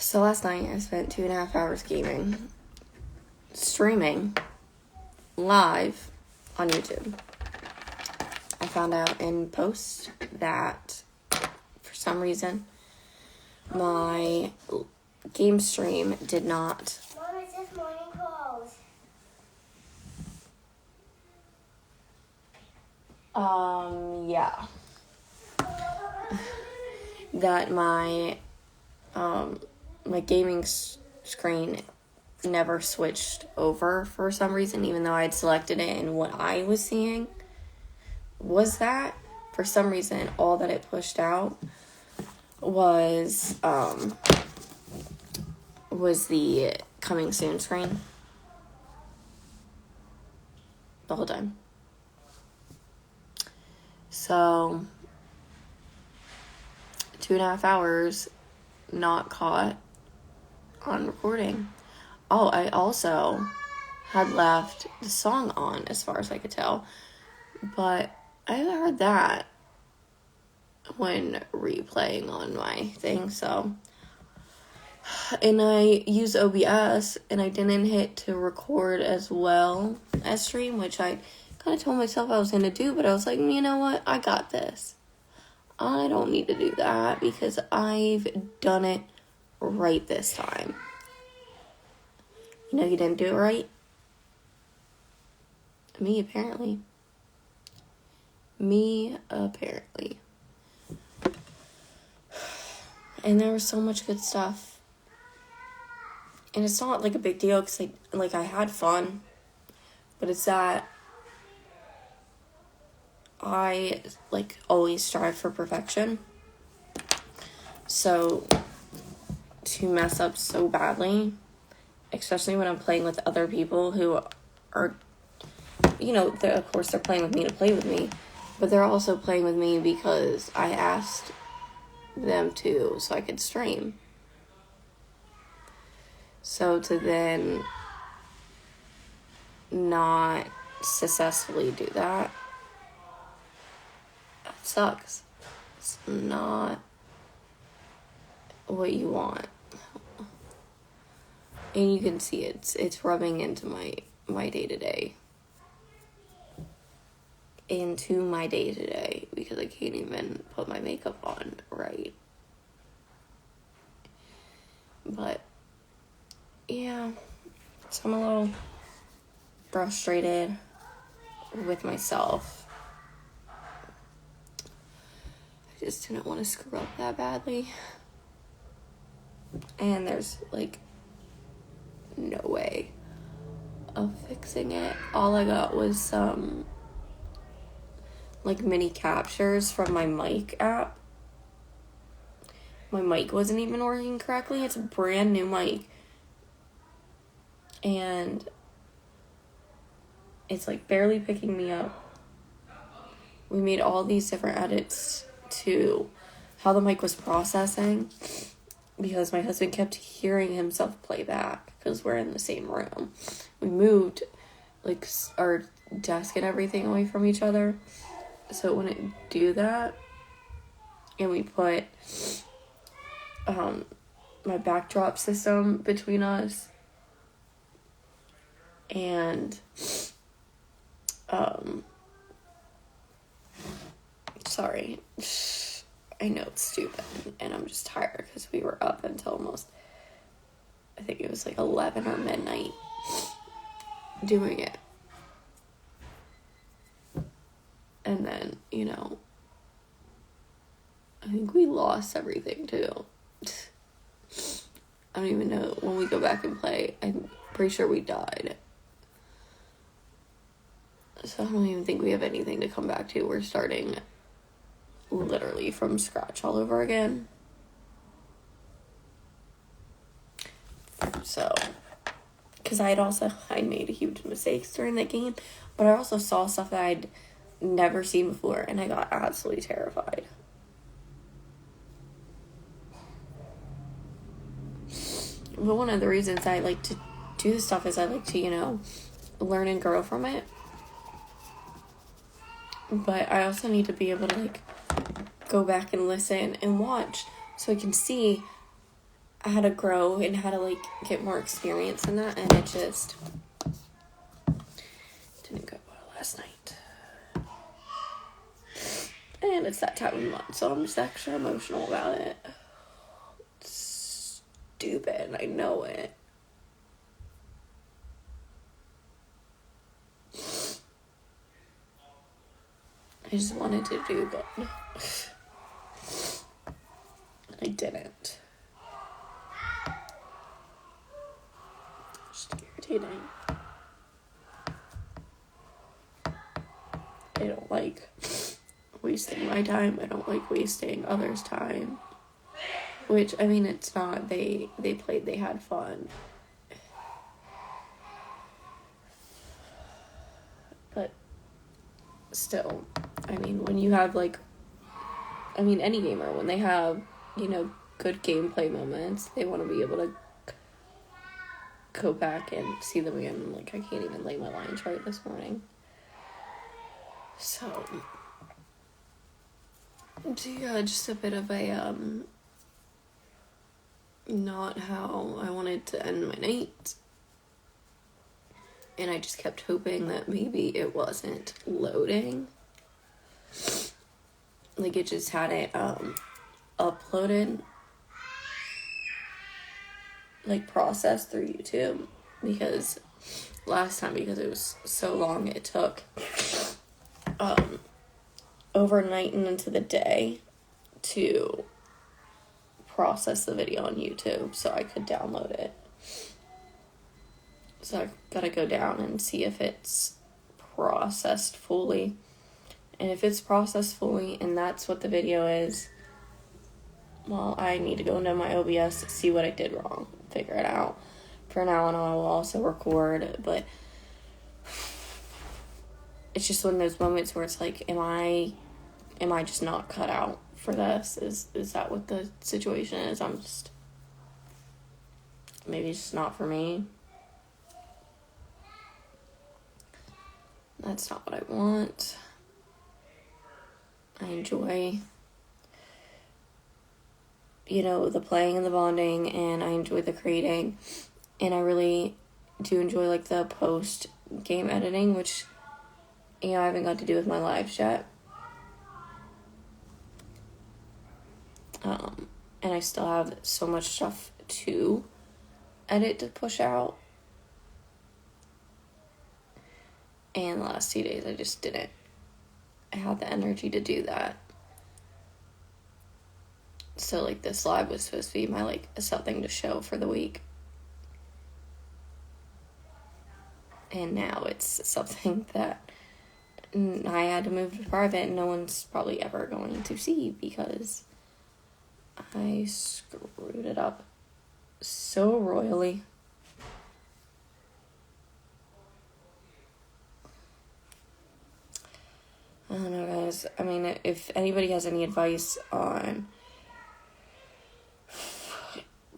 So last night I spent 2.5 hours gaming, streaming live on YouTube. I found out in post that for some reason my game stream did not. Mom, it says morning clothes. Yeah. That my gaming screen never switched over for some reason, even though I had selected it, and what I was seeing was that for some reason all that it pushed out was the coming soon screen the whole time. So 2.5 hours not caught on recording. Oh, I also had left the song on as far as I could tell, but I haven't heard that when replaying on my thing. So, and I use OBS and I didn't hit to record as well as stream, which I kind of told myself I was going to do, but I was like, you know what? I got this. I don't need to do that because I've done it right this time. You know you didn't do it right? Me, apparently. And there was so much good stuff. And it's not like a big deal because I had fun. But it's that I always strive for perfection. So to mess up so badly, especially when I'm playing with other people who are, of course they're playing with me to play with me, but they're also playing with me because I asked them to so I could stream. So to then not successfully do that sucks. It's not what you want. And you can see it's rubbing into my day-to-day. Because I can't even put my makeup on right. But yeah, so I'm a little frustrated with myself. I just didn't want to screw up that badly. And there's no way of fixing it. All I got was some mini captures from my mic app. My mic wasn't even working correctly. It's a brand new mic. And it's barely picking me up. We made all these different edits to how the mic was processing because my husband kept hearing himself play back because we're in the same room. We moved our desk and everything away from each other so it wouldn't do that. And we put my backdrop system between us. And sorry, I know it's stupid and I'm just tired because we were up until almost, I think it was 11 or midnight doing it. And then, I think we lost everything too. I don't even know. When we go back and play, I'm pretty sure we died. So I don't even think we have anything to come back to. We're starting literally from scratch all over again. So, because I made huge mistakes during that game, but I also saw stuff that I'd never seen before, and I got absolutely terrified. But one of the reasons I like to do this stuff is I like to, learn and grow from it. But I also need to be able to go back and listen and watch so I can see how to grow and how to, like, get more experience in that, and it just didn't go well last night. And it's that time of month, so I'm just extra emotional about it. It's stupid, I know it. I just wanted to do good. And I didn't. Just irritating. I don't like wasting my time. I don't like wasting others' time. Which, I mean, it's not. They played, they had fun. But still, I mean, when you have, like, I mean, any gamer, when they have, you know, good gameplay moments, they want to be able to go back and see them again. Like, I can't even lay my lines right this morning. So yeah, just a bit of a, not how I wanted to end my night. And I just kept hoping that maybe it wasn't loading. Like, it just hadn't, uploaded, like, processed through YouTube. Because last time, because it was so long, it took, overnight and into the day to process the video on YouTube so I could download it. So I gotta go down and see if it's processed fully. And if it's processed fully and that's what the video is, well, I need to go into my OBS, see what I did wrong, figure it out. For now on, I will also record, but it's just one of those moments where it's like, am I just not cut out for this? Is that what the situation is? Maybe it's just not for me. That's not what I want. I enjoy, you know, the playing and the bonding, and I enjoy the creating, and I really do enjoy, like, the post-game editing, which, you know, I haven't got to do with my lives yet. And I still have so much stuff to edit to push out. And the last 2 days, I just didn't have the energy to do that. So, like, this live was supposed to be my, like, something to show for the week. And now it's something that I had to move to private, and no one's probably ever going to see because I screwed it up so royally. I don't know, guys. I mean, if anybody has any advice on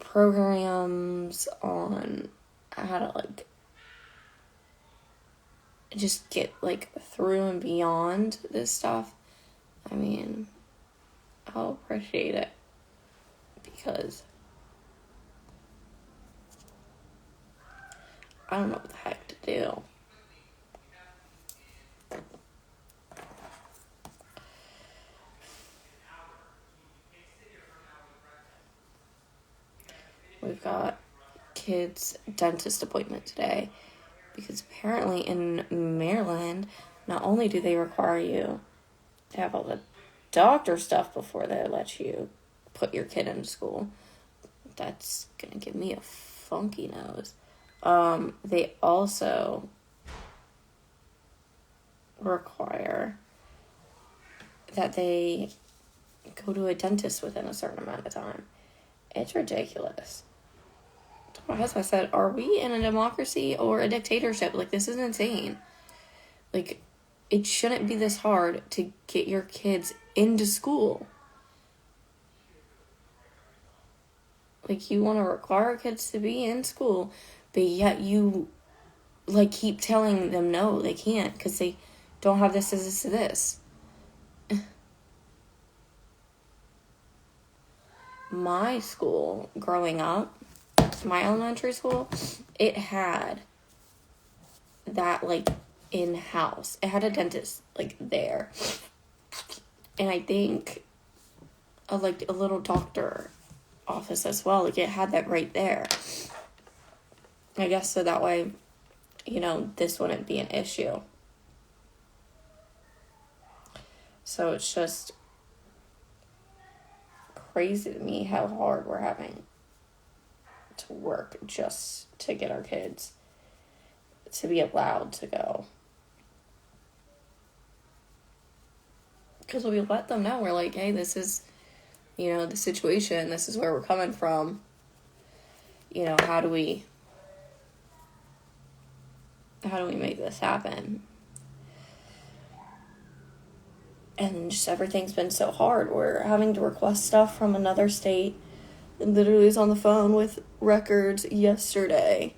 programs, on how to, like, just get, like, through and beyond this stuff, I mean, I'll appreciate it. Because I don't know what the heck to do. We've got kids' dentist appointment today because apparently in Maryland, not only do they require you to have all the doctor stuff before they let you put your kid into school. That's gonna give me a funky nose. They also require that they go to a dentist within a certain amount of time. It's ridiculous. My husband said, are we in a democracy or a dictatorship? Like, this is insane. Like, it shouldn't be this hard to get your kids into school. Like, you want to require kids to be in school, but yet you, like, keep telling them no, they can't because they don't have this. my school growing up, my elementary school, it had that, like, in-house. It had a dentist, like, there. And I think, a little doctor office as well. Like, it had that right there. I guess so that way, this wouldn't be an issue. So it's just crazy to me how hard we're having to work just to get our kids to be allowed to go. Because we let them know, we're like, hey, this is, the situation, this is where we're coming from. How do we make this happen? And just everything's been so hard. We're having to request stuff from another state. And literally was on the phone with records yesterday.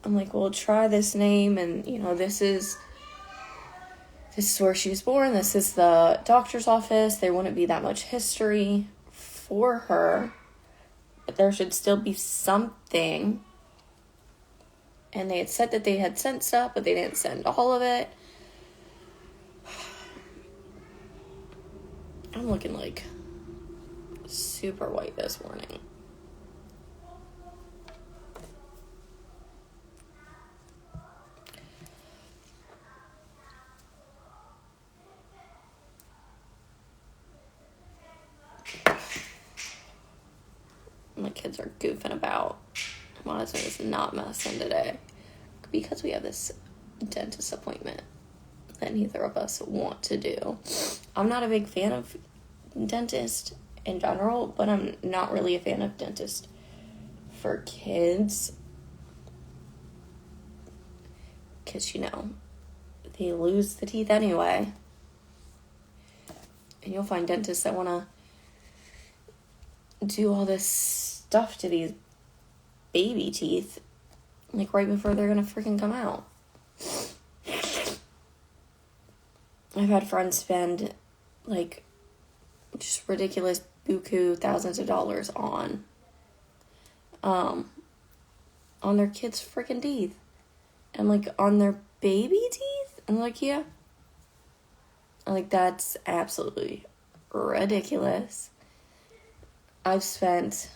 I'm like, well, try this name, and this is where she was born. This is the doctor's office. There wouldn't be that much history for her, but there should still be something. And they had said that they had sent stuff, but they didn't send all of it. I'm looking like super white this morning. My kids are goofing about. My husband is not messing today because we have this dentist appointment that neither of us want to do. I'm not a big fan of dentist in general, but I'm not really a fan of dentist for kids. Because, they lose the teeth anyway. And you'll find dentists that want to do all this stuff to these baby teeth, like, right before they're going to freaking come out. I've had friends spend, like, just ridiculous buku thousands of dollars on their kids' freaking teeth. And, like, on their baby teeth? I'm like, yeah. I'm like, that's absolutely ridiculous. I've spent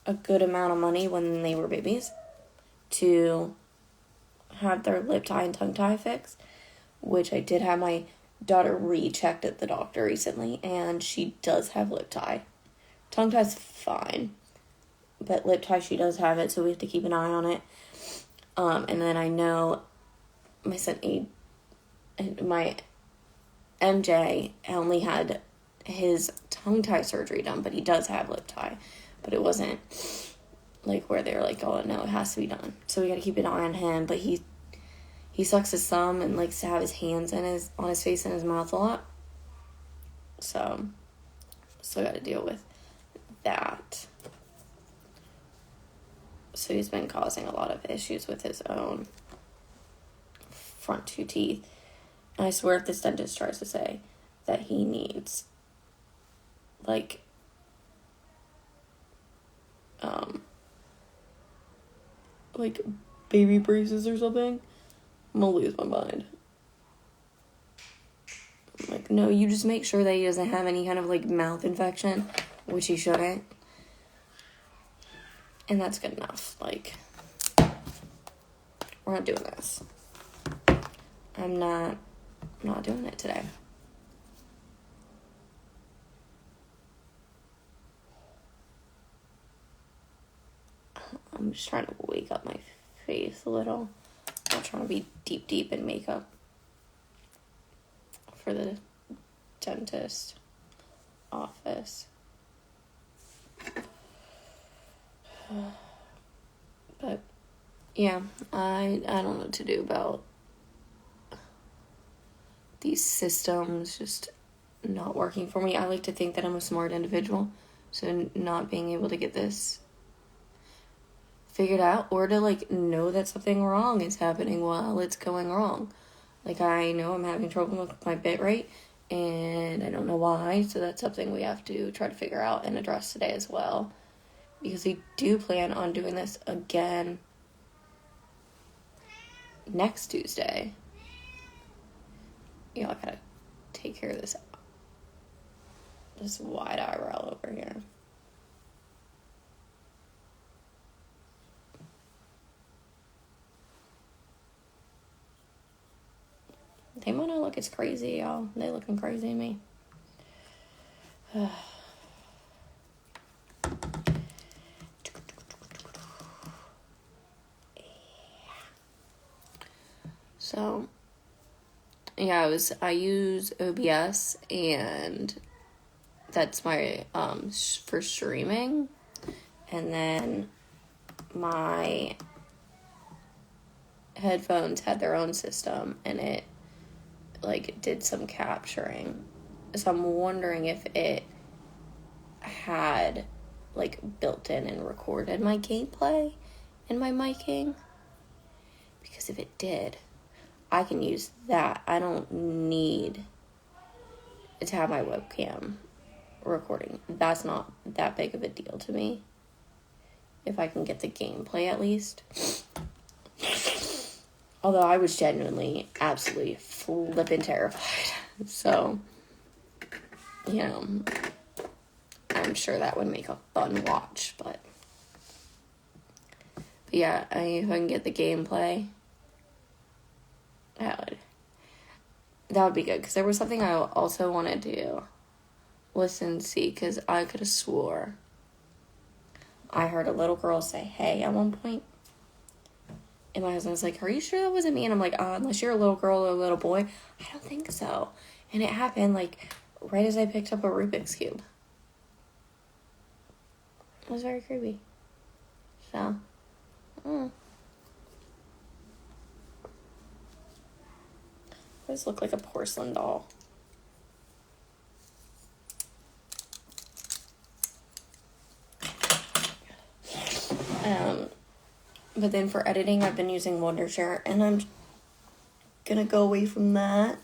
a good amount of money when they were babies to have their lip tie and tongue tie fixed, which I did have my daughter rechecked at the doctor recently, and she does have lip tie. Tongue tie's fine, but lip tie, she does have it, so we have to keep an eye on it. And then I know my son, my MJ only had his tongue tie surgery done, but he does have lip tie. But it wasn't like where they're like, oh no, it has to be done. So we got to keep an eye on him. But he sucks his thumb and likes to have his hands on his face and his mouth a lot. So still got to deal with that. So he's been causing a lot of issues with his own front two teeth. And I swear if this dentist tries to say that he needs, like, baby braces or something, I'm gonna lose my mind. I'm like, no, you just make sure that he doesn't have any kind of, like, mouth infection, which he shouldn't. And that's good enough. Like, we're not doing this. I'm not doing it today. I'm just trying to wake up my face a little. I'm not trying to be deep in makeup for the dentist office. But yeah, I don't know what to do about these systems just not working for me. I like to think that I'm a smart individual, so not being able to get this figured out, or to, like, know that something wrong is happening while it's going wrong. Like, I know I'm having trouble with my bit rate, and I don't know why, so that's something we have to try to figure out and address today as well, because we do plan on doing this again next Tuesday. I gotta take care of this wide eyebrow over here. They might not look as crazy, y'all. They looking crazy to me. So, yeah, I use OBS, and that's my, for streaming, and then my headphones had their own system, and it, did some capturing, so I'm wondering if it had, built in and recorded my gameplay and my miking, because if it did, I can use that. I don't need to have my webcam recording. That's not that big of a deal to me. If I can get the gameplay at least. Although I was genuinely absolutely flippin' terrified. So, I'm sure that would make a fun watch. But yeah, if I can get the gameplay, that would be good. Because there was something I also wanted to listen and see. Because I could have swore I heard a little girl say, "Hey," at one point. And my husband was like, "Are you sure that wasn't me?" And I'm like, unless you're a little girl or a little boy, I don't think so. And it happened, right as I picked up a Rubik's Cube. It was very creepy. So, I just look like a porcelain doll. But then for editing, I've been using Wondershare, and I'm gonna go away from that.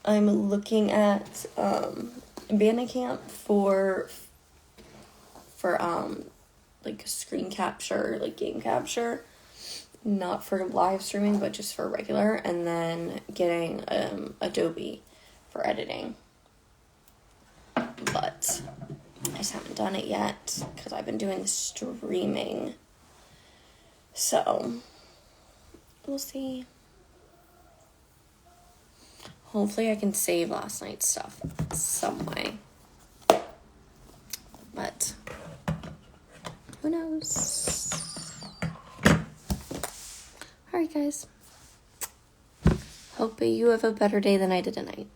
I'm looking at Bandicamp for screen capture, game capture, not for live streaming, but just for regular, and then getting Adobe for editing. But I just haven't done it yet because I've been doing the streaming. So, we'll see. Hopefully I can save last night's stuff some way. But, who knows? Alright, guys. Hope you have a better day than I did tonight.